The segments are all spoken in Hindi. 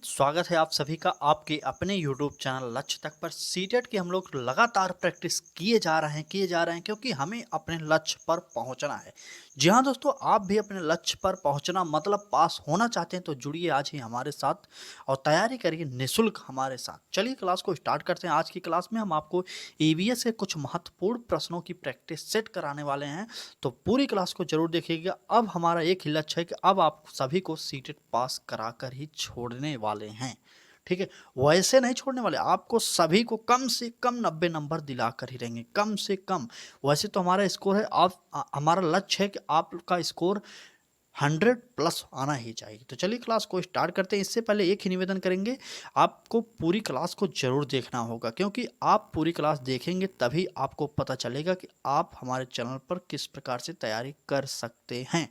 स्वागत है आप सभी का आपके अपने यूट्यूब चैनल लक्ष्य तक पर। सीटेट की हम लोग लगातार प्रैक्टिस किए जा रहे हैं क्योंकि हमें अपने लक्ष्य पर पहुंचना है। जी हाँ दोस्तों, आप भी अपने लक्ष्य पर पहुंचना मतलब पास होना चाहते हैं तो जुड़िए आज ही हमारे साथ और तैयारी करिए निःशुल्क हमारे साथ। चलिए क्लास को स्टार्ट करते हैं। आज की क्लास में हम आपको ईवीएस के कुछ महत्वपूर्ण प्रश्नों की प्रैक्टिस सेट कराने वाले हैं, तो पूरी क्लास को जरूर देखिएगा। अब हमारा एक ही लक्ष्य है कि अब आप सभी को सीटेट पास कराकर ही छोड़ने वाले हैं। ठीक है, वैसे नहीं छोड़ने वाले, आपको सभी को कम से कम 90 नंबर दिलाकर ही रहेंगे, कम से कम। वैसे तो हमारा स्कोर है, हमारा लक्ष्य है कि आपका स्कोर 100 प्लस आना ही चाहिए। तो चलिए क्लास को स्टार्ट करते हैं। इससे पहले एक ही निवेदन करेंगे, आपको पूरी क्लास को जरूर देखना होगा क्योंकि आप पूरी क्लास देखेंगे तभी आपको पता चलेगा कि आप हमारे चैनल पर किस प्रकार से तैयारी कर सकते हैं।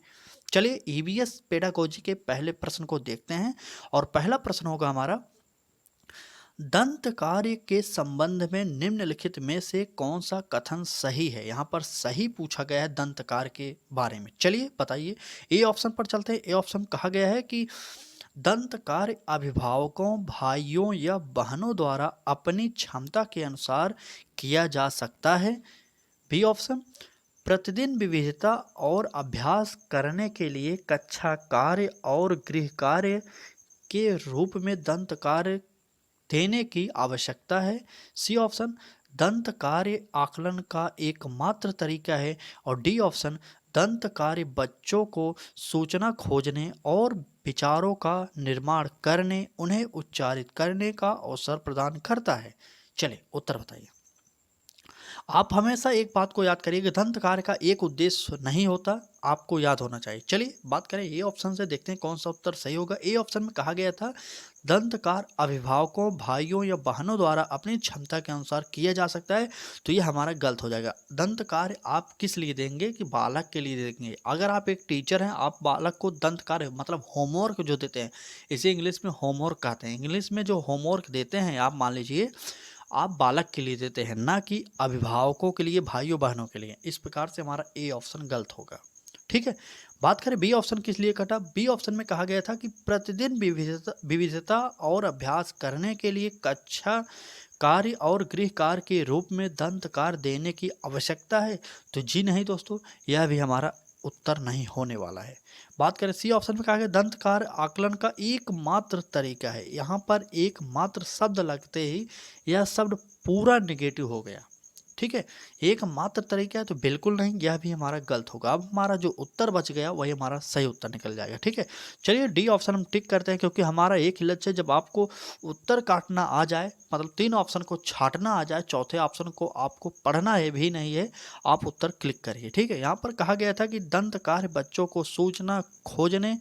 चलिए ईवीएस पेडागोजी के पहले प्रश्न को देखते हैं और पहला प्रश्न होगा हमारा, दंत कार्य के संबंध में निम्नलिखित में से कौन सा कथन सही है। यहाँ पर सही पूछा गया है दंत कार्य के बारे में। चलिए बताइए, ए ऑप्शन पर चलते हैं। ए ऑप्शन कहा गया है कि दंत कार्य अभिभावकों, भाइयों या बहनों द्वारा अपनी क्षमता के अनुसार किया जा सकता है। बी ऑप्शन, प्रतिदिन विविधता और अभ्यास करने के लिए कक्षा कार्य और गृह कार्य के रूप में दंत कार्य देने की आवश्यकता है। सी ऑप्शन, दंत कार्य आकलन का एकमात्र तरीका है। और डी ऑप्शन, दंत कार्य बच्चों को सूचना खोजने और विचारों का निर्माण करने, उन्हें उच्चारित करने का अवसर प्रदान करता है। चलिए उत्तर बताइए। आप हमेशा एक बात को याद करिए कि दंत कार्य का एक उद्देश्य नहीं होता, आपको याद होना चाहिए। चलिए बात करें ए ऑप्शन से, देखते हैं कौन सा उत्तर सही होगा। ए ऑप्शन में कहा गया था दंत कार्य अभिभावकों, भाइयों या बहनों द्वारा अपनी क्षमता के अनुसार किया जा सकता है, तो ये हमारा गलत हो जाएगा। दंत कार्य आप किस लिए देंगे कि बालक के लिए देंगे। अगर आप एक टीचर हैं, आप बालक को दंत कार्य मतलब होमवर्क जो देते हैं, इसे इंग्लिश में होमवर्क कहते हैं। इंग्लिश में जो होमवर्क देते हैं आप मान लीजिए, आप बालक के लिए देते हैं, ना कि अभिभावकों के लिए, भाइयों बहनों के लिए। इस प्रकार से हमारा ए ऑप्शन गलत होगा। ठीक है, बात करें बी ऑप्शन किस लिए कटा। बी ऑप्शन में कहा गया था कि प्रतिदिन विविधता और अभ्यास करने के लिए कक्षा कार्य और गृह कार्य के रूप में दंत कार्य देने की आवश्यकता है। तो जी नहीं दोस्तों, यह भी हमारा उत्तर नहीं होने वाला है। बात करें सी ऑप्शन में कहा गया दंत कार्य आकलन का एकमात्र तरीका है। यहाँ पर एकमात्र शब्द लगते ही यह शब्द पूरा निगेटिव हो गया। ठीक है, एकमात्र तरीका है तो बिल्कुल नहीं, यह भी हमारा गलत होगा। अब हमारा जो उत्तर बच गया वही हमारा सही उत्तर निकल जाएगा। ठीक है, चलिए डी ऑप्शन हम टिक करते हैं क्योंकि हमारा एक ही लक्ष्य है, जब आपको उत्तर काटना आ जाए, मतलब तीन ऑप्शन को छांटना आ जाए, चौथे ऑप्शन को आपको पढ़ना है भी नहीं है, आप उत्तर क्लिक करिए। ठीक है, यहाँ पर कहा गया था कि दंत कार्य बच्चों को सूचना खोजने,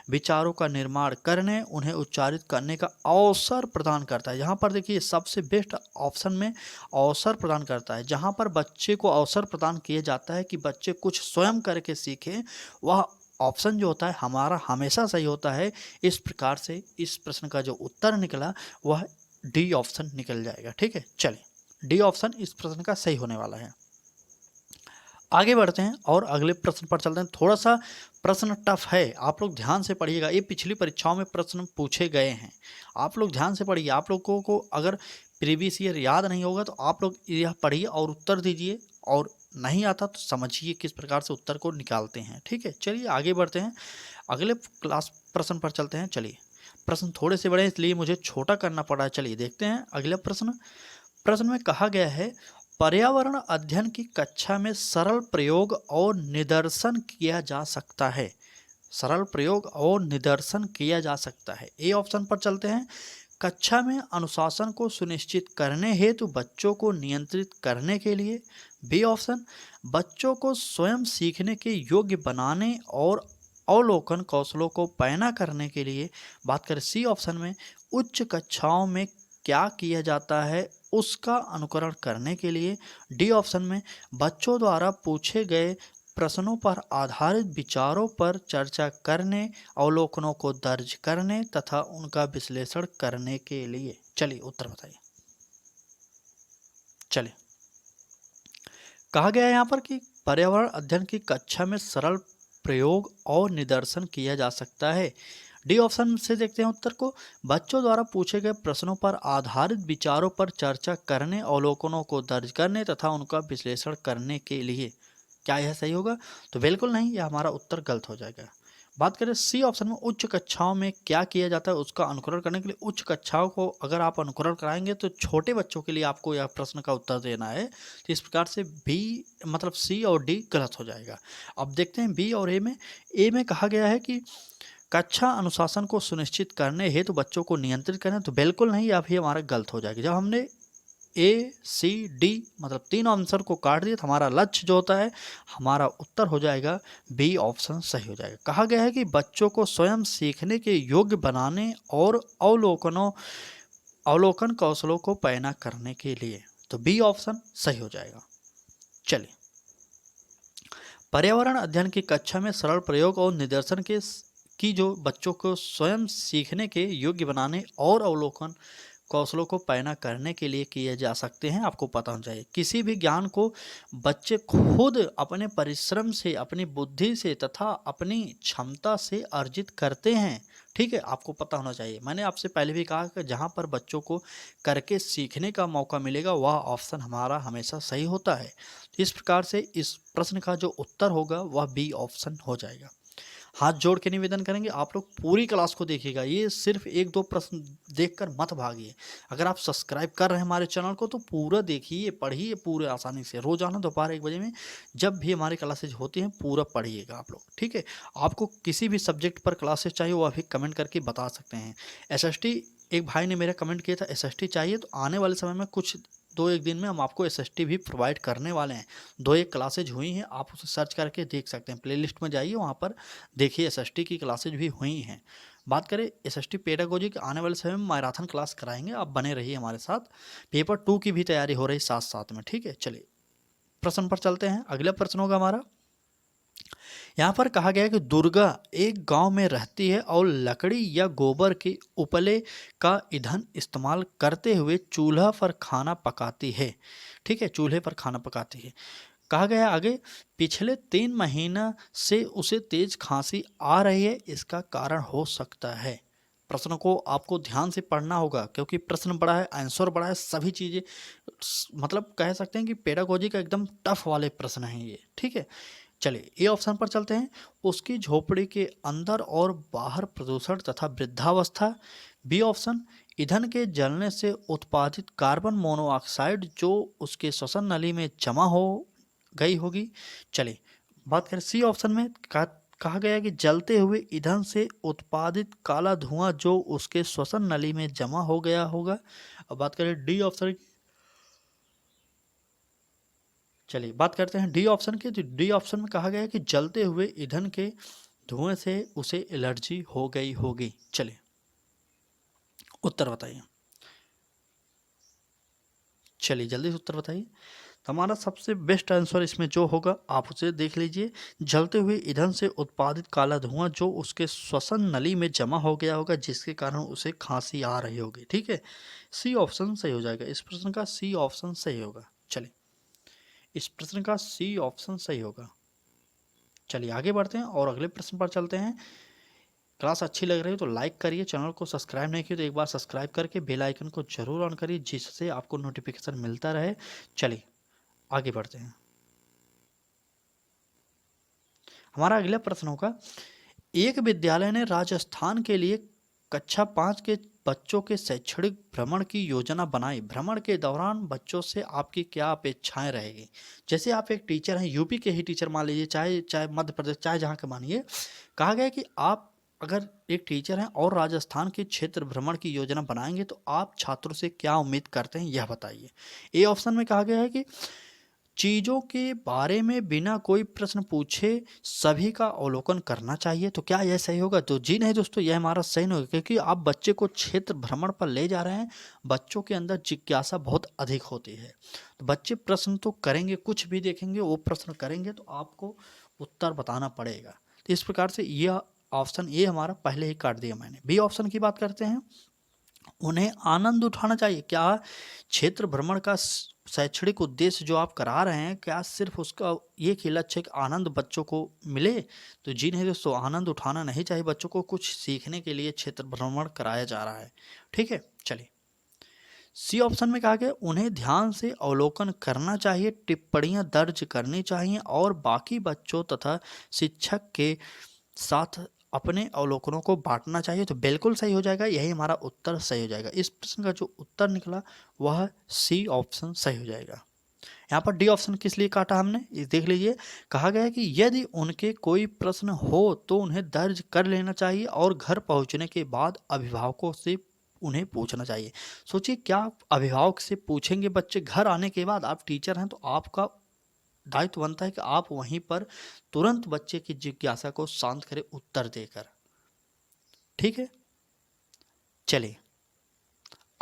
विचारों का निर्माण करने, उन्हें उच्चारित करने का अवसर प्रदान करता है। यहाँ पर देखिए सबसे बेस्ट ऑप्शन में अवसर प्रदान करता है। जहाँ पर बच्चे को अवसर प्रदान किया जाता है कि बच्चे कुछ स्वयं करके सीखें, वह ऑप्शन जो होता है हमारा हमेशा सही होता है। इस प्रकार से इस प्रश्न का जो उत्तर निकला वह डी ऑप्शन निकल जाएगा। ठीक है, चलिए डी ऑप्शन इस प्रश्न का सही होने वाला है। आगे बढ़ते हैं और अगले प्रश्न पर चलते हैं। थोड़ा सा प्रश्न टफ है, आप लोग ध्यान से पढ़िएगा। ये पिछली परीक्षाओं में प्रश्न पूछे गए हैं, आप लोग ध्यान से पढ़िए। आप लोगों को अगर प्रीवियस ईयर याद नहीं होगा तो आप लोग यह पढ़िए और उत्तर दीजिए, और नहीं आता तो समझिए किस प्रकार से उत्तर को निकालते हैं। ठीक है, चलिए आगे बढ़ते हैं, अगले क्लास प्रश्न पर चलते हैं। चलिए प्रश्न थोड़े से बड़े हैं इसलिए मुझे छोटा करना पड़ा है। चलिए देखते हैं अगला प्रश्न। प्रश्न में कहा गया है, पर्यावरण अध्ययन की कक्षा में सरल प्रयोग और निदर्शन किया जा सकता है। सरल प्रयोग और निदर्शन किया जा सकता है। ए ऑप्शन पर चलते हैं, कक्षा में अनुशासन को सुनिश्चित करने हेतु बच्चों को नियंत्रित करने के लिए। बी ऑप्शन, बच्चों को स्वयं सीखने के योग्य बनाने और अवलोकन कौशलों को पैना करने के लिए। बात करें सी ऑप्शन में, उच्च कक्षाओं में क्या किया जाता है उसका अनुकरण करने के लिए। डी ऑप्शन में, बच्चों द्वारा पूछे गए प्रश्नों पर आधारित विचारों पर चर्चा करने, अवलोकनों को दर्ज करने तथा उनका विश्लेषण करने के लिए। चलिए उत्तर बताइए। चलिए कहा गया है यहाँ पर कि पर्यावरण अध्ययन की कक्षा में सरल प्रयोग और निदर्शन किया जा सकता है। डी ऑप्शन से देखते हैं उत्तर को, बच्चों द्वारा पूछे गए प्रश्नों पर आधारित विचारों पर चर्चा करने, अवलोकनों को दर्ज करने तथा उनका विश्लेषण करने के लिए। क्या यह सही होगा? तो बिल्कुल नहीं, यह हमारा उत्तर गलत हो जाएगा। बात करें सी ऑप्शन में, उच्च कक्षाओं में क्या किया जाता है उसका अनुकरण करने के लिए। उच्च कक्षाओं को अगर आप अनुकरण कराएंगे तो छोटे बच्चों के लिए आपको यह प्रश्न का उत्तर देना है। तो इस प्रकार से बी मतलब सी और डी गलत हो जाएगा। अब देखते हैं बी और ए में। ए में कहा गया है कि कक्षा अनुशासन को सुनिश्चित करने हेतु बच्चों को नियंत्रित करें। तो बिल्कुल नहीं, यह भी हमारा गलत हो जाएगा। जब हमने ए सी डी मतलब तीन आंसर को काट दिया तो हमारा लक्ष्य जो होता है, हमारा उत्तर हो जाएगा बी ऑप्शन सही हो जाएगा। कहा गया है कि बच्चों को स्वयं सीखने के योग्य बनाने और अवलोकन कौशलों को पैना करने के लिए। तो बी ऑप्शन सही हो जाएगा। चलिए, पर्यावरण अध्ययन की कक्षा में सरल प्रयोग और निदर्शन की जो बच्चों को स्वयं सीखने के योग्य बनाने और अवलोकन कौशलों को पैना करने के लिए किए जा सकते हैं, आपको पता होना चाहिए। किसी भी ज्ञान को बच्चे खुद अपने परिश्रम से, अपनी बुद्धि से तथा अपनी क्षमता से अर्जित करते हैं। ठीक है, आपको पता होना चाहिए। मैंने आपसे पहले भी कहा कि जहाँ पर बच्चों को करके सीखने का मौका मिलेगा वह ऑप्शन हमारा हमेशा सही होता है। इस प्रकार से इस प्रश्न का जो उत्तर होगा वह बी ऑप्शन हो जाएगा। हाथ जोड़ के निवेदन करेंगे, आप लोग पूरी क्लास को देखिएगा, ये सिर्फ एक दो प्रश्न देखकर मत भागिए। अगर आप सब्सक्राइब कर रहे हैं हमारे चैनल को तो पूरा देखिए, पढ़िए पूरे आसानी से। रोजाना दोपहर 1 बजे में जब भी हमारी क्लासेज होती हैं पूरा पढ़िएगा आप लोग। ठीक है, आपको किसी भी सब्जेक्ट पर क्लासेज चाहिए वो अभी कमेंट करके बता सकते हैं। एसएसटी, एक भाई ने मेरा कमेंट किया था एसएसटी चाहिए, तो आने वाले समय में कुछ 2-1 दिन में हम आपको एसएसटी भी प्रोवाइड करने वाले हैं। 2-1 क्लासेज हुई हैं, आप उसे सर्च करके देख सकते हैं। प्लेलिस्ट में जाइए, वहाँ पर देखिए एसएसटी की क्लासेज भी हुई हैं। बात करें एसएसटी पेडागोजी की, आने वाले समय में मैराथन क्लास कराएंगे, आप बने रहिए हमारे साथ। पेपर 2 की भी तैयारी हो रही साथ साथ में। ठीक है, चलिए प्रश्न पर चलते हैं। अगला प्रश्न होगा हमारा, यहाँ पर कहा गया है कि दुर्गा एक गांव में रहती है और लकड़ी या गोबर के उपले का ईंधन इस्तेमाल करते हुए चूल्हा पर खाना पकाती है। ठीक है, चूल्हे पर खाना पकाती है। कहा गया है आगे, पिछले 3 महीना से उसे तेज खांसी आ रही है, इसका कारण हो सकता है। प्रश्न को आपको ध्यान से पढ़ना होगा क्योंकि प्रश्न बड़ा है, आंसर बड़ा है, सभी चीज़ें मतलब कह सकते हैं कि पेडागोजी का एकदम टफ वाले प्रश्न हैं ये। ठीक है, चलिए ए ऑप्शन पर चलते हैं। उसकी झोपड़ी के अंदर और बाहर प्रदूषण तथा वृद्धावस्था। बी ऑप्शन, ईंधन के जलने से उत्पादित कार्बन मोनोऑक्साइड जो उसके श्वसन नली में जमा हो गई होगी। चलिए बात करें सी ऑप्शन में, कहा गया है कि जलते हुए ईंधन से उत्पादित काला धुआं जो उसके श्वसन नली में जमा हो गया होगा। अब बात करें डी ऑप्शन, चलिए बात करते हैं डी ऑप्शन की। तो डी ऑप्शन में कहा गया है कि जलते हुए ईंधन के धुएं से उसे एलर्जी हो गई होगी। चलिए उत्तर बताइए, चलिए जल्दी से उत्तर बताइए। तो हमारा सबसे बेस्ट आंसर इसमें जो होगा आप उसे देख लीजिए, जलते हुए ईंधन से उत्पादित काला धुआं जो उसके श्वसन नली में जमा हो गया होगा जिसके कारण उसे खांसी आ रही होगी। ठीक है, सी ऑप्शन सही हो जाएगा। इस प्रश्न का सी ऑप्शन सही होगा। चलिए इस प्रश्न का सी ऑप्शन सही होगा। चलिए आगे बढ़ते हैं और अगले प्रश्न पर चलते हैं। क्लास अच्छी लग रही हो तो लाइक करिए, चैनल को सब्सक्राइब नहीं किया तो एक बार सब्सक्राइब करके बेल आइकन को जरूर ऑन करिए जिससे आपको नोटिफिकेशन मिलता रहे। चलिए आगे बढ़ते हैं। हमारा अगला प्रश्न होगा, एक विद्यालय ने राजस्थान के लिए कक्षा 5 के बच्चों के शैक्षणिक भ्रमण की योजना बनाई। भ्रमण के दौरान बच्चों से आपकी क्या अपेक्षाएं रहेगी? जैसे आप एक टीचर हैं, यूपी के ही टीचर मान लीजिए, चाहे चाहे मध्य प्रदेश, चाहे जहाँ के मानिए, कहा गया है कि आप अगर एक टीचर हैं और राजस्थान के क्षेत्र भ्रमण की योजना बनाएंगे तो आप छात्रों से क्या उम्मीद करते हैं यह बताइए। ए ऑप्शन में कहा गया है कि चीज़ों के बारे में बिना कोई प्रश्न पूछे सभी का अवलोकन करना चाहिए। तो क्या यह सही होगा? तो जी नहीं दोस्तों, यह हमारा सही नहीं होगा क्योंकि आप बच्चे को क्षेत्र भ्रमण पर ले जा रहे हैं। बच्चों के अंदर जिज्ञासा बहुत अधिक होती है, तो बच्चे प्रश्न तो करेंगे, कुछ भी देखेंगे वो प्रश्न करेंगे तो आपको उत्तर बताना पड़ेगा। तो इस प्रकार से यह ऑप्शन ए हमारा पहले ही काट दिया मैंने। बी ऑप्शन की बात करते हैं। उन्हें आनंद उठाना चाहिए। क्या क्षेत्र भ्रमण का शैक्षणिक उद्देश्य जो आप करा रहे हैं, क्या सिर्फ उसका एक ही लक्ष्य है कि आनंद बच्चों को मिले? तो जी नहीं दोस्तों, आनंद उठाना नहीं चाहिए, बच्चों को कुछ सीखने के लिए क्षेत्र भ्रमण कराया जा रहा है। ठीक है, चलिए सी ऑप्शन में कहा गया उन्हें ध्यान से अवलोकन करना चाहिए, टिप्पणियां दर्ज करनी चाहिए और बाकी बच्चों तथा शिक्षक के साथ अपने अवलोकनों को बांटना चाहिए। तो बिल्कुल सही हो जाएगा, यही हमारा उत्तर सही हो जाएगा। इस प्रश्न का जो उत्तर निकला वह सी ऑप्शन सही हो जाएगा। यहाँ पर डी ऑप्शन किस लिए काटा हमने, ये देख लीजिए। कहा गया है कि यदि उनके कोई प्रश्न हो तो उन्हें दर्ज कर लेना चाहिए और घर पहुंचने के बाद अभिभावकों से उन्हें पूछना चाहिए। सोचिए, क्या आप अभिभावक से पूछेंगे? बच्चे घर आने के बाद, आप टीचर हैं तो आपका दायित्व बनता है कि आप वहीं पर तुरंत बच्चे की जिज्ञासा को शांत करें उत्तर देकर। ठीक है, चलिए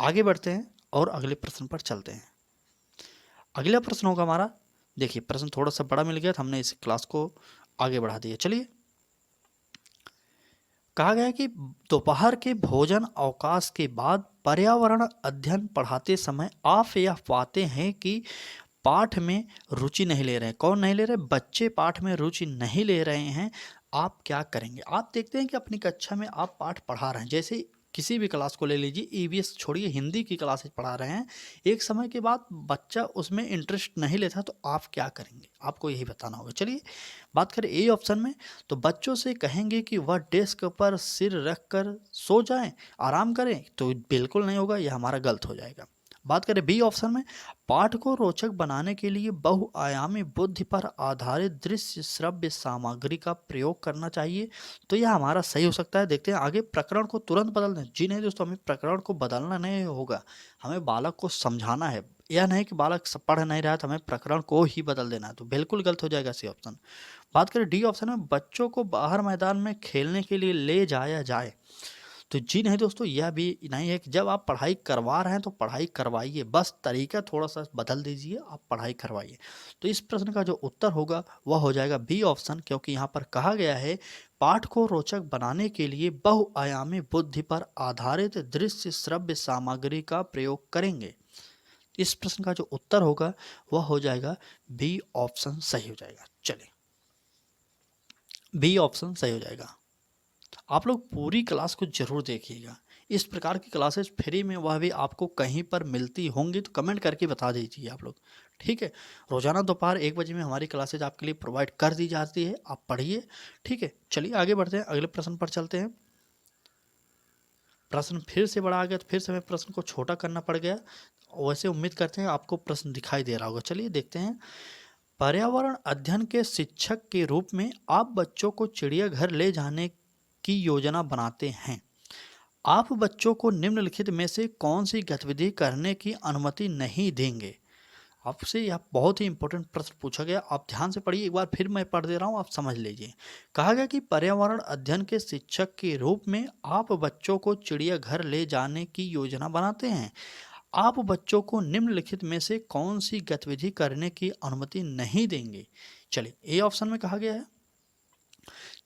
आगे बढ़ते हैं और अगले प्रश्न पर चलते हैं। अगला प्रश्न होगा हमारा, देखिए प्रश्न थोड़ा सा बड़ा मिल गया था, हमने इस क्लास को आगे बढ़ा दिया। चलिए, कहा गया कि दोपहर के भोजन अवकाश के बाद पर्यावरण अध्ययन पढ़ाते समय आप यह पाते हैं कि पाठ में रुचि नहीं ले रहे हैं। कौन नहीं ले रहे? बच्चे पाठ में रुचि नहीं ले रहे हैं। आप क्या करेंगे? आप देखते हैं कि अपनी कक्षा में आप पाठ पढ़ा रहे हैं, जैसे किसी भी क्लास को ले लीजिए, ईवीएस छोड़िए, हिंदी की क्लासेज पढ़ा रहे हैं, एक समय के बाद बच्चा उसमें इंटरेस्ट नहीं लेता, तो आप क्या करेंगे? आपको यही बताना होगा। चलिए बात करें ए ऑप्शन में, तो बच्चों से कहेंगे कि वह डेस्क पर सिर रख कर सो जाएं, आराम करें, तो बिल्कुल नहीं होगा, यह हमारा गलत हो जाएगा। बात करें बी ऑप्शन में, पाठ को रोचक बनाने के लिए बहुआयामी बुद्धि पर आधारित दृश्य श्रव्य सामग्री का प्रयोग करना चाहिए, तो यह हमारा सही हो सकता है। देखते हैं आगे, प्रकरण को तुरंत बदल दें। जी नहीं दोस्तों, हमें प्रकरण को बदलना नहीं होगा, हमें बालक को समझाना है। यह नहीं कि बालक पढ़ नहीं रहा है तो हमें प्रकरण को ही बदल देना है, तो बिल्कुल गलत हो जाएगा सी ऑप्शन। बात करें डी ऑप्शन में, बच्चों को बाहर मैदान में खेलने के लिए ले जाया जाए, तो जी नहीं दोस्तों, यह भी नहीं है कि जब आप पढ़ाई करवा रहे हैं तो पढ़ाई करवाइए, बस तरीका थोड़ा सा बदल दीजिए, आप पढ़ाई करवाइए। तो इस प्रश्न का जो उत्तर होगा वह हो जाएगा बी ऑप्शन, क्योंकि यहाँ पर कहा गया है पाठ को रोचक बनाने के लिए बहुआयामी बुद्धि पर आधारित दृश्य श्रव्य सामग्री का प्रयोग करेंगे। इस प्रश्न का जो उत्तर होगा वह हो जाएगा बी ऑप्शन सही हो जाएगा। चलिए, बी ऑप्शन सही हो जाएगा। आप लोग पूरी क्लास को जरूर देखिएगा, इस प्रकार की क्लासेस फ्री में वह भी आपको कहीं पर मिलती होंगी, तो कमेंट करके बता दीजिए आप लोग। ठीक है, रोजाना दोपहर 1 बजे में हमारी क्लासेज आपके लिए प्रोवाइड कर दी जाती है, आप पढ़िए। ठीक है, चलिए आगे बढ़ते हैं, अगले प्रश्न पर चलते हैं। प्रश्न फिर से बड़ा आ गया, तो फिर से हमें प्रश्न को छोटा करना पड़ गया। वैसे उम्मीद करते हैं आपको प्रश्न दिखाई दे रहा होगा। चलिए देखते हैं, पर्यावरण अध्ययन के शिक्षक के रूप में आप बच्चों को चिड़ियाघर ले जाने की योजना बनाते हैं। आप बच्चों को निम्नलिखित में से कौन सी गतिविधि करने की अनुमति नहीं देंगे? आपसे यह बहुत ही इंपॉर्टेंट प्रश्न पूछा गया, आप ध्यान से पढ़िए, एक बार फिर मैं पढ़ दे रहा हूँ, आप समझ लीजिए। कहा गया कि पर्यावरण अध्ययन के शिक्षक के रूप में आप बच्चों को चिड़ियाघर ले जाने की योजना बनाते हैं। आप बच्चों को निम्नलिखित में से कौन सी गतिविधि करने की अनुमति नहीं देंगे? चलिए, ए ऑप्शन में कहा गया है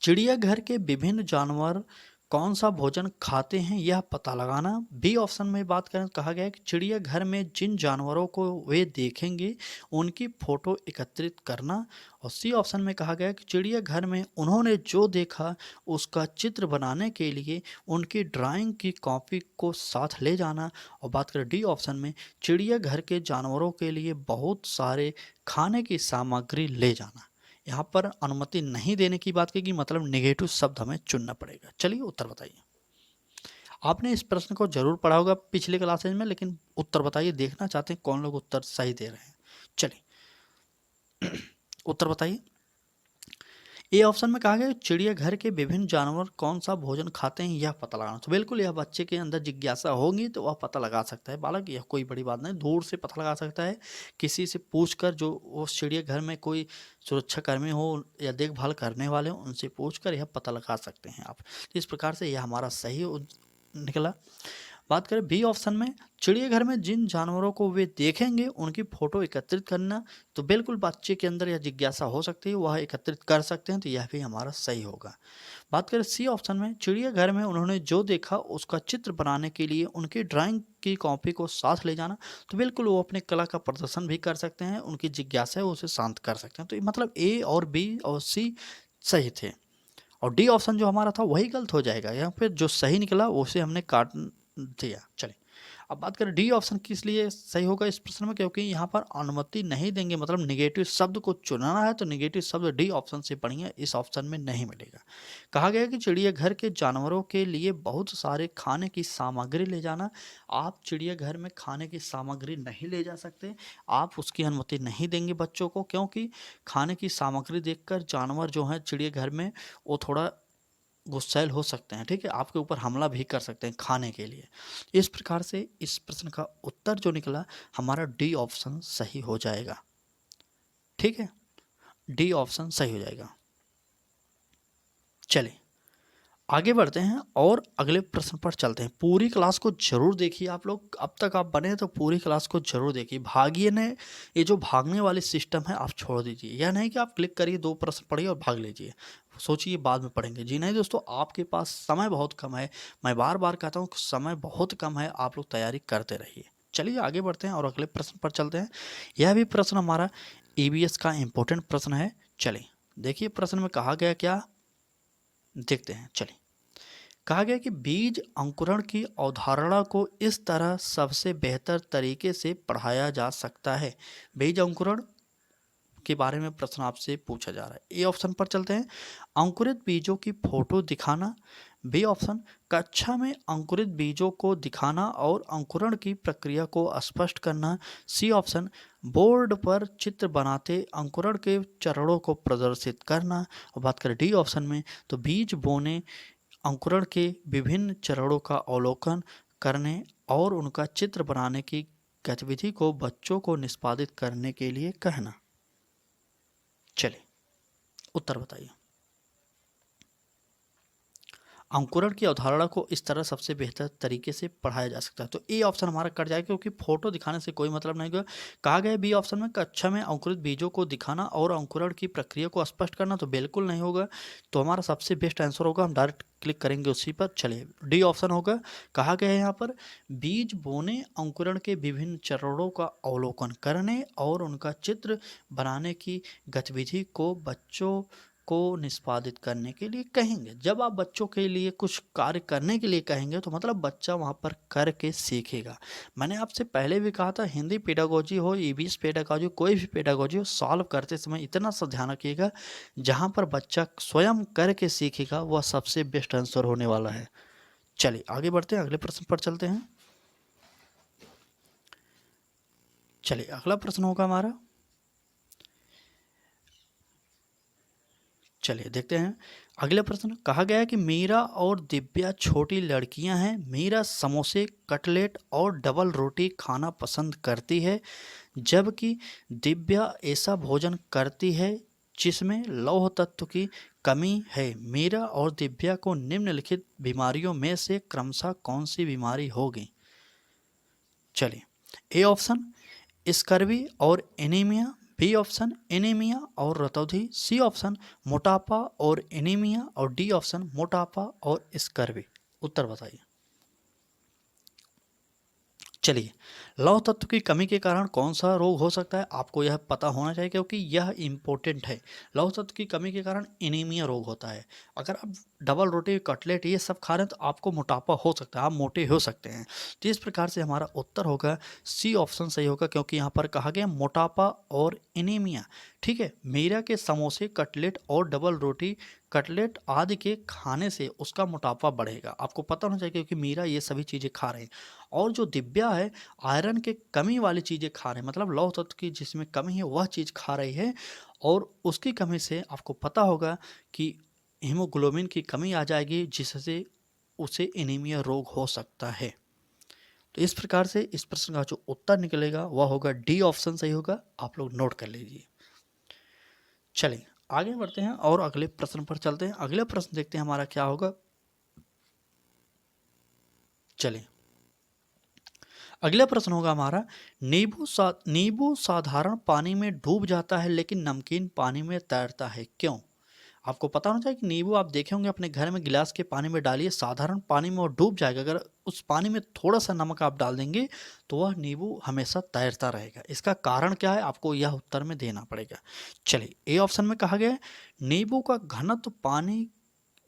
चिड़ियाघर के विभिन्न जानवर कौन सा भोजन खाते हैं यह पता लगाना। बी ऑप्शन में बात करें, कहा गया है कि चिड़ियाघर में जिन जानवरों को वे देखेंगे उनकी फोटो एकत्रित करना। और सी ऑप्शन में कहा गया है कि चिड़ियाघर में उन्होंने जो देखा उसका चित्र बनाने के लिए उनकी ड्राइंग की कॉपी को साथ ले जाना। और बात करें डी ऑप्शन में, चिड़ियाघर के जानवरों के लिए बहुत सारे खाने की सामग्री ले जाना। यहाँ पर अनुमति नहीं देने की बात की, मतलब नेगेटिव शब्द हमें चुनना पड़ेगा। चलिए उत्तर बताइए। आपने इस प्रश्न को जरूर पढ़ा होगा पिछले क्लासेज में, लेकिन उत्तर बताइए, देखना चाहते हैं कौन लोग उत्तर सही दे रहे हैं। चलिए उत्तर बताइए। ए ऑप्शन में कहा गया चिड़ियाघर के विभिन्न जानवर कौन सा भोजन खाते हैं यह पता लगाना। तो बिल्कुल यह बच्चे के अंदर जिज्ञासा होगी तो वह पता लगा सकता है, बालक यह कोई बड़ी बात नहीं, दूर से पता लगा सकता है, किसी से पूछकर, जो उस चिड़ियाघर में कोई सुरक्षाकर्मी हो या देखभाल करने वाले हो उनसे पूछकर यह पता लगा सकते हैं आप। तो इस प्रकार से यह हमारा सही निकला। बात करें बी ऑप्शन में, चिड़ियाघर में जिन जानवरों को वे देखेंगे उनकी फोटो एकत्रित करना। तो बिल्कुल बच्चे के अंदर यह जिज्ञासा हो सकती है, वह एकत्रित कर सकते हैं, तो यह भी हमारा सही होगा। बात करें सी ऑप्शन में, चिड़ियाघर में उन्होंने जो देखा उसका चित्र बनाने के लिए उनकी ड्राइंग की कॉपी को साथ ले जाना। तो बिल्कुल वो अपने कला का प्रदर्शन भी कर सकते हैं, उनकी जिज्ञासा है वो उसे शांत कर सकते हैं। तो ये मतलब ए और बी और सी सही थे, और डी ऑप्शन जो हमारा था वही गलत हो जाएगा। यहाँ पे जो सही निकला उसे हमने काट दिया। चलिए अब बात करें डी ऑप्शन किस लिए सही होगा इस प्रश्न में, क्योंकि यहाँ पर अनुमति नहीं देंगे, मतलब निगेटिव शब्द को चुनाना है तो निगेटिव शब्द डी ऑप्शन से पढ़िए, इस ऑप्शन में नहीं मिलेगा। कहा गया कि चिड़ियाघर के जानवरों के लिए बहुत सारे खाने की सामग्री ले जाना। आप चिड़ियाघर में खाने की सामग्री नहीं ले जा सकते, आप उसकी अनुमति नहीं देंगे बच्चों को, क्योंकि खाने की सामग्री देखकर जानवर जो हैं चिड़ियाघर में वो थोड़ा गुस्सैल हो सकते हैं, ठीक है, आपके ऊपर हमला भी कर सकते हैं खाने के लिए। इस प्रकार से इस प्रश्न का उत्तर जो निकला हमारा डी ऑप्शन सही हो जाएगा। ठीक है, डी ऑप्शन सही हो जाएगा। चलिए आगे बढ़ते हैं और अगले प्रश्न पर चलते हैं। पूरी क्लास को जरूर देखिए आप लोग, अब तक आप बने तो पूरी क्लास को जरूर देखिए। भागिए ने ये जो भागने वाली सिस्टम है आप छोड़ दीजिए, यह नहीं कि आप क्लिक करिए 2 प्रश्न पढ़िए और भाग लीजिए, सोचिए बाद में पढ़ेंगे। जी नहीं दोस्तों, आपके पास समय बहुत कम है, मैं बार बार कहता हूँ समय बहुत कम है, आप लोग तैयारी करते रहिए। चलिए आगे बढ़ते हैं और अगले प्रश्न पर चलते हैं। यह भी प्रश्न हमारा ईवीएस का इम्पोर्टेंट प्रश्न है। चलिए देखिए प्रश्न में कहा गया क्या, देखते हैं। चलिए कहा गया कि बीज अंकुरण की अवधारणा को इस तरह सबसे बेहतर तरीके से पढ़ाया जा सकता है। बीज अंकुरण के बारे में प्रश्न आपसे पूछा जा रहा है। ए ऑप्शन पर चलते हैं, अंकुरित बीजों की फोटो दिखाना। बी ऑप्शन, कक्षा में अंकुरित बीजों को दिखाना और अंकुरण की प्रक्रिया को स्पष्ट करना। सी ऑप्शन, बोर्ड पर चित्र बनाते अंकुरण के चरणों को प्रदर्शित करना। और बात करें डी ऑप्शन में, तो बीज बोने, अंकुरण के विभिन्न चरणों का अवलोकन करने और उनका चित्र बनाने की गतिविधि को बच्चों को निष्पादित करने के लिए कहना। चलिए उत्तर बताइए। अंकुरण की अवधारणा को इस तरह सबसे बेहतर तरीके से पढ़ाया जा सकता है, तो ए ऑप्शन हमारा कट जाएगा क्योंकि फोटो दिखाने से कोई मतलब नहीं होगा। कहा गया बी ऑप्शन में, कक्षा में अंकुरित बीजों को दिखाना और अंकुरण की प्रक्रिया को स्पष्ट करना, तो बिल्कुल नहीं होगा। तो हमारा सबसे बेस्ट आंसर होगा, हम डायरेक्ट क्लिक करेंगे उसी पर। चलिए डी ऑप्शन होगा। कहा गया है यहाँ पर, बीज बोने, अंकुरण के विभिन्न चरणों का अवलोकन करने और उनका चित्र बनाने की गतिविधि को बच्चों को निष्पादित करने के लिए कहेंगे। जब आप बच्चों के लिए कुछ कार्य करने के लिए कहेंगे तो मतलब बच्चा वहाँ पर करके सीखेगा। मैंने आपसे पहले भी कहा था, हिंदी पेडागोजी हो, ईवीएस पेडागोजी, कोई भी पेडागोजी हो, सॉल्व करते समय इतना सा ध्यान रखिएगा, जहाँ पर बच्चा स्वयं करके सीखेगा वह सबसे बेस्ट आंसर होने वाला है। चलिए आगे बढ़ते हैं, अगले प्रश्न पर चलते हैं। चलिए अगला प्रश्न होगा हमारा, चलिए देखते हैं अगले प्रश्न। कहा गया है कि मीरा और दिव्या छोटी लड़कियां हैं। मीरा समोसे, कटलेट और डबल रोटी खाना पसंद करती है, जबकि दिव्या ऐसा भोजन करती है जिसमें लौह तत्व की कमी है। मीरा और दिव्या को निम्नलिखित बीमारियों में से क्रमशः कौन सी बीमारी होगी। चलिए ए ऑप्शन, स्कर्वी और एनीमिया। बी ऑप्शन, एनीमिया और रतौंधी। सी ऑप्शन, मोटापा और एनीमिया। और डी ऑप्शन, मोटापा और स्कर्वी। उत्तर बताइए। चलिए लौह तत्व की कमी के कारण कौन सा रोग हो सकता है, आपको यह पता होना चाहिए क्योंकि यह इम्पोर्टेंट है। लौह तत्व की कमी के कारण एनीमिया रोग होता है। अगर आप डबल रोटी, कटलेट ये सब खा रहे हैं तो आपको मोटापा हो सकता है, आप मोटे हो सकते हैं। तो इस प्रकार से हमारा उत्तर होगा सी ऑप्शन सही होगा, क्योंकि यहाँ पर कहा गया मोटापा और एनीमिया। ठीक है, मीरा के समोसे, कटलेट और डबल रोटी, कटलेट आदि के खाने से उसका मोटापा बढ़ेगा, आपको पता होना चाहिए, क्योंकि मीरा ये सभी चीज़ें खा रहे हैं। और जो दिव्या है आयरन के कमी वाली चीज़ें खा रहे हैं, मतलब लौह तत्व की जिसमें कमी है वह चीज़ खा रही है, और उसकी कमी से आपको पता होगा कि हीमोग्लोबिन की कमी आ जाएगी, जिससे उसे एनीमिया रोग हो सकता है। तो इस प्रकार से इस प्रश्न का जो उत्तर निकलेगा वह होगा डी ऑप्शन सही होगा, आप लोग नोट कर लीजिए। चलिए आगे बढ़ते हैं और अगले प्रश्न पर चलते हैं। अगले प्रश्न देखते हैं हमारा क्या होगा। चलिए अगला प्रश्न होगा हमारा, नींबू साधारण पानी में डूब जाता है लेकिन नमकीन पानी में तैरता है, क्यों? आपको पता होना चाहिए कि नींबू आप देखे होंगे अपने घर में गिलास के पानी में डालिए, साधारण पानी में वो डूब जाएगा। अगर उस पानी में थोड़ा सा नमक आप डाल देंगे तो वह नींबू हमेशा तैरता रहेगा। इसका कारण क्या है, आपको यह उत्तर में देना पड़ेगा। चलिए, ए ऑप्शन में कहा गया है नींबू का घनत्व पानी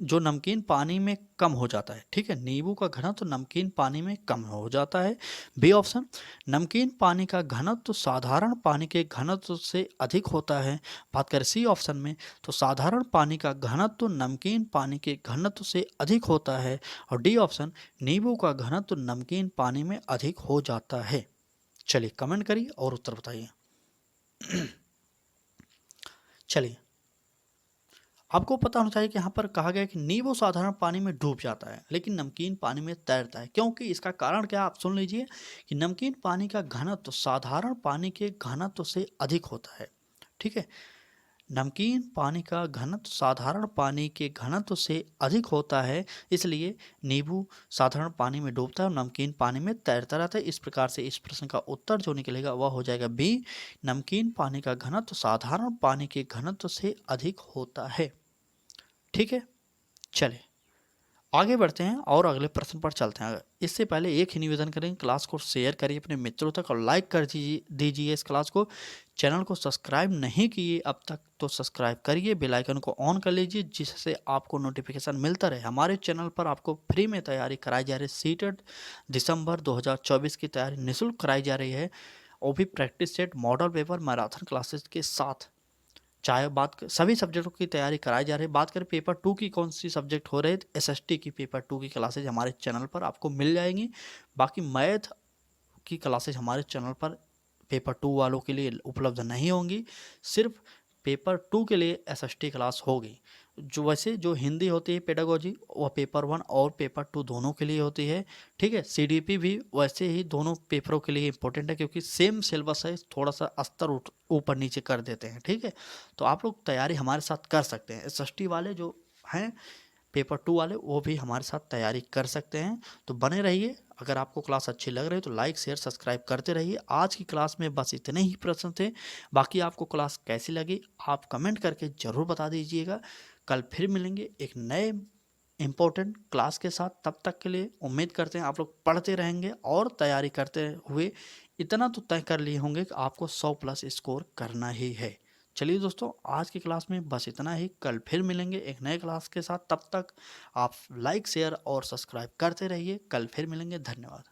जो नमकीन पानी में कम हो जाता है। ठीक है, नींबू का घनत्व नमकीन पानी में कम हो जाता है। बी ऑप्शन, नमकीन पानी का घनत्व साधारण पानी के घनत्व से अधिक होता है। बात करें सी ऑप्शन में, तो साधारण पानी का घनत्व नमकीन पानी के घनत्व से अधिक होता है। और डी ऑप्शन, नींबू का घनत्व नमकीन पानी में अधिक हो जाता है। चलिए कमेंट करिए और उत्तर बताइए। चलिए, आपको पता होना चाहिए कि यहाँ पर कहा गया है कि नींबू साधारण पानी में डूब जाता है लेकिन नमकीन पानी में तैरता है, क्योंकि इसका कारण क्या है आप सुन लीजिए कि नमकीन पानी का घनत्व साधारण पानी के घनत्व से अधिक होता है। ठीक है, नमकीन पानी का घनत्व साधारण पानी के घनत्व से अधिक होता है, इसलिए नींबू साधारण पानी में डूबता है और नमकीन पानी में तैरता रहता है। इस प्रकार से इस प्रश्न का उत्तर जो निकलेगा वह हो जाएगा बी, नमकीन पानी का घनत्व साधारण पानी के घनत्व से अधिक होता है। ठीक है, चलिए आगे बढ़ते हैं और अगले प्रश्न पर चलते हैं। इससे पहले एक ही निवेदन करें, क्लास को शेयर करिए अपने मित्रों तक और लाइक कर दीजिए इस क्लास को। चैनल को सब्सक्राइब नहीं किए अब तक तो सब्सक्राइब करिए, बेल आइकन को ऑन कर लीजिए जिससे आपको नोटिफिकेशन मिलता रहे। हमारे चैनल पर आपको फ्री में तैयारी कराई जा रही है। सीटेट दिसंबर 2024 की तैयारी निःशुल्क कराई जा रही है, वो भी practice set, model paper, marathon classes के साथ। चाहे सभी सब्जेक्टों की तैयारी कराई जा रही है। बात करें पेपर 2 की कौन सी सब्जेक्ट हो रहे हैं, एसएसटी की पेपर 2 की क्लासेज हमारे चैनल पर आपको मिल जाएंगी। बाकी मैथ की क्लासेज हमारे चैनल पर पेपर 2 वालों के लिए उपलब्ध नहीं होंगी, सिर्फ पेपर 2 के लिए एसएसटी क्लास होगी। जो वैसे जो हिंदी होती है पेडागोजी, वह पेपर 1 और पेपर 2 दोनों के लिए होती है। ठीक है, सीडीपी भी वैसे ही दोनों पेपरों के लिए इंपॉर्टेंट है क्योंकि सेम सिलेबस है, थोड़ा सा स्तर ऊपर नीचे कर देते हैं। ठीक है, तो आप लोग तैयारी हमारे साथ कर सकते हैं। एसएसटी वाले जो हैं पेपर 2 वाले वो भी हमारे साथ तैयारी कर सकते हैं। तो बने रहिए, अगर आपको क्लास अच्छी लग रही है तो लाइक शेयर सब्सक्राइब करते रहिए। आज की क्लास में बस इतने ही प्रश्न थे, बाकी आपको क्लास कैसी लगी आप कमेंट करके ज़रूर बता दीजिएगा। कल फिर मिलेंगे एक नए इम्पोर्टेंट क्लास के साथ। तब तक के लिए उम्मीद करते हैं आप लोग पढ़ते रहेंगे और तैयारी करते हुए इतना तो तय कर लिए होंगे कि आपको 100+ स्कोर करना ही है। चलिए दोस्तों, आज की क्लास में बस इतना ही। कल फिर मिलेंगे एक नए क्लास के साथ। तब तक आप लाइक शेयर और सब्सक्राइब करते रहिए। कल फिर मिलेंगे, धन्यवाद।